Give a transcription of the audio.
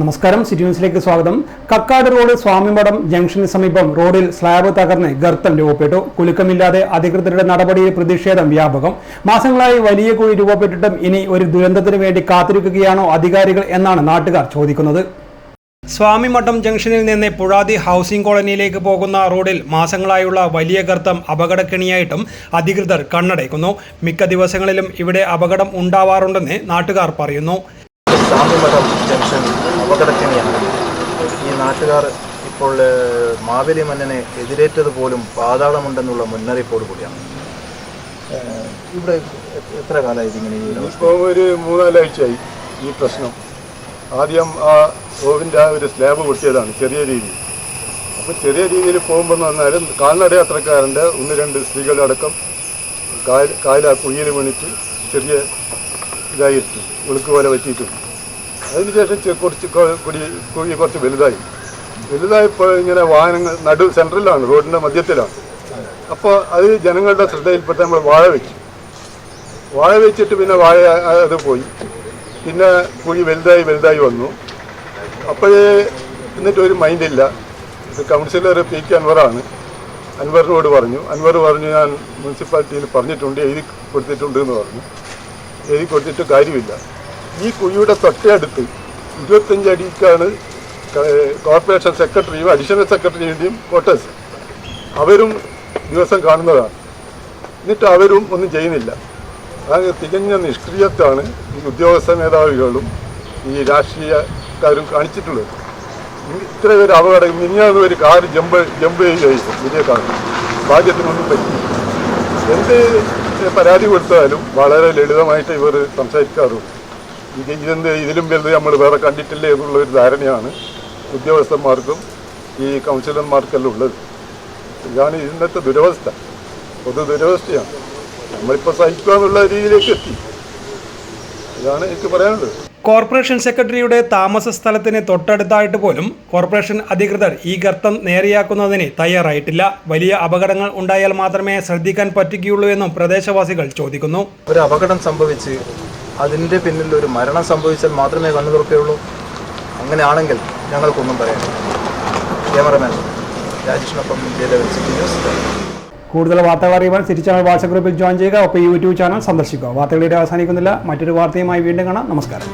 നമസ്കാരം, സിറ്റി ന്യൂസിലേക്ക് സ്വാഗതം. കക്കാട് റോഡ് സ്വാമിമഠം ജംഗ്ഷന് സമീപം റോഡിൽ സ്ലാബ് തകർന്ന് ഗർത്തം രൂപപ്പെട്ടു. കുലുക്കമില്ലാതെ അധികൃതരുടെ നടപടിയിൽ പ്രതിഷേധം വ്യാപകം. മാസങ്ങളായി വലിയ കുഴി രൂപപ്പെട്ടിട്ടും ഇനി ഒരു ദുരന്തത്തിന് വേണ്ടി കാത്തിരിക്കുകയാണോ അധികാരികൾ എന്നാണ് നാട്ടുകാർ ചോദിക്കുന്നത്. സ്വാമിമഠം ജംഗ്ഷനിൽ നിന്ന് പുഴാതി ഹൗസിംഗ് കോളനിയിലേക്ക് പോകുന്ന റോഡിൽ മാസങ്ങളായുള്ള വലിയ ഗർത്തം അപകടക്കെണിയായിട്ടും അധികൃതർ കണ്ണടയ്ക്കുന്നു. മിക്ക ദിവസങ്ങളിലും ഇവിടെ അപകടം ഉണ്ടാവാറുണ്ടെന്ന് നാട്ടുകാർ പറയുന്നു. സ്വാമിമഠം ജംഗ്ഷൻ അപകടക്കെണിയാണ്. ഈ നാട്ടുകാർ ഇപ്പോൾ മാവേലി മന്നനെ എതിരേറ്റത് പോലും പാതാളമുണ്ടെന്നുള്ള മുന്നറിയിപ്പോട് കൂടിയാണ്. ഇവിടെ എത്ര കാലമായി ഇതിങ്ങനെ? ഇപ്പോൾ ഒരു 3-4 ആഴ്ചയായി ഈ പ്രശ്നം. ആദ്യം ആ റോഡിൻ്റെ ആ ഒരു സ്ലാബ് പൊട്ടിയതാണ് ചെറിയ രീതിയിൽ. അപ്പോൾ ചെറിയ രീതിയിൽ പോകുമ്പോൾ എന്ന് പറഞ്ഞാൽ കാൽനട യാത്രക്കാരൻ്റെ 1-2 സ്ത്രീകളടക്കം കാല കുഴിയിൽ വീണിട്ട് ചെറിയ ഇതായിരുന്നു, ഉളുക്ക് പോലെ പറ്റിയിട്ടുണ്ട്. അതിനുശേഷം കുഴി കുറച്ച് വലുതായപ്പോൾ ഇങ്ങനെ വാഹനങ്ങൾ സെൻട്രലാണ്, റോഡിൻ്റെ മധ്യത്തിലാണ്. അപ്പോൾ അത് ജനങ്ങളുടെ ശ്രദ്ധയിൽപ്പെട്ട് നമ്മൾ വാഴ വെച്ചിട്ട് പിന്നെ അത് പോയി. പിന്നെ കുഴി വലുതായി വന്നു. അപ്പോഴേ എന്നിട്ട് ഒരു മൈൻഡില്ല. Councillor P K. അൻവറാണ്. അൻവറിനോട് പറഞ്ഞു. അൻവർ പറഞ്ഞു, ഞാൻ മുനിസിപ്പാലിറ്റിയിൽ പറഞ്ഞിട്ടുണ്ട്, എഴുതി കൊടുത്തിട്ടുണ്ട് എന്ന് പറഞ്ഞു. എഴുതി കൊടുത്തിട്ട് കാര്യമില്ല. ഈ കുഴിയുടെ തൊട്ടടുത്ത് 25 അടിക്കാണ് കോർപ്പറേഷൻ സെക്രട്ടറിയും അഡീഷണൽ സെക്രട്ടറിയുടെയും ക്വാർട്ടേഴ്സ്. അവരും ദിവസം കാണുന്നതാണ്. എന്നിട്ട് അവരും ഒന്നും ചെയ്യുന്നില്ല. അത് തികഞ്ഞ നിഷ്ക്രിയത്വമാണ് ഈ ഉദ്യോഗസ്ഥ മേധാവികളും ഈ രാഷ്ട്രീയക്കാരും കാണിച്ചിട്ടുള്ളത്. ഇത്ര ഒരു അപകടം. മിനിഞ്ഞാന്ന് ഒരു കാർ ജമ്പ് ചെയ്യുകയായിരുന്നു, വലിയ കാർ. ഭാഗ്യത്തിനൊന്നും പറ്റി. എന്ത് പരാതി കൊടുത്താലും വളരെ ലളിതമായിട്ട് ഇവർ സംസാരിക്കാറുള്ളൂ. ഇതിലും വലുത് നമ്മൾ വേറെ കണ്ടിട്ടില്ലേ എന്നുള്ളൊരു ധാരണയാണ് ഉദ്യോഗസ്ഥന്മാർക്കും ഈ കൗൺസിലർമാർക്കെല്ലാം ഉള്ളത്. ഇതാണ് ഇന്നത്തെ ദുരവസ്ഥ. ദുരവസ്ഥയാണ്. നമ്മളിപ്പോൾ സഹിക്കുക എന്നുള്ള രീതിയിലേക്ക് എത്തി. ഇതാണ് എനിക്ക് പറയാനുള്ളത്. കോർപ്പറേഷൻ സെക്രട്ടറിയുടെ താമസ സ്ഥലത്തിന് തൊട്ടടുത്തായിട്ട് പോലും കോർപ്പറേഷൻ അധികൃതർ ഈ ഗർത്തം നേരെയാക്കുന്നതിന് തയ്യാറായിട്ടില്ല. വലിയ അപകടങ്ങൾ ഉണ്ടായാൽ മാത്രമേ ശ്രദ്ധിക്കാൻ പറ്റുകയുള്ളൂ എന്നും പ്രദേശവാസികൾ ചോദിക്കുന്നു. ഒരു അപകടം സംഭവിച്ച് അതിൻ്റെ പിന്നിൽ ഒരു മരണം സംഭവിച്ചാൽ മാത്രമേ കണ്ണു തുറക്കുകയുള്ളൂ. അങ്ങനെയാണെങ്കിൽ ഞങ്ങൾക്കൊന്നും പറയാനില്ല. ക്യാമറമാൻ രാജേഷിനൊപ്പം സിറ്റി ന്യൂസ്. കൂടുതൽ വാർത്തകൾ അറിയുവാൻ സിറ്റി ചാനൽ വാട്സ്ആപ്പ് ഗ്രൂപ്പിൽ ജോയിൻ ചെയ്യുക. ഒപ്പം യൂട്യൂബ് ചാനൽ സന്ദർശിക്കുക. വാർത്തകളുടെ അവസാനിക്കുന്നില്ല. മറ്റൊരു വാർത്തയുമായി വീണ്ടും കാണാം. നമസ്കാരം.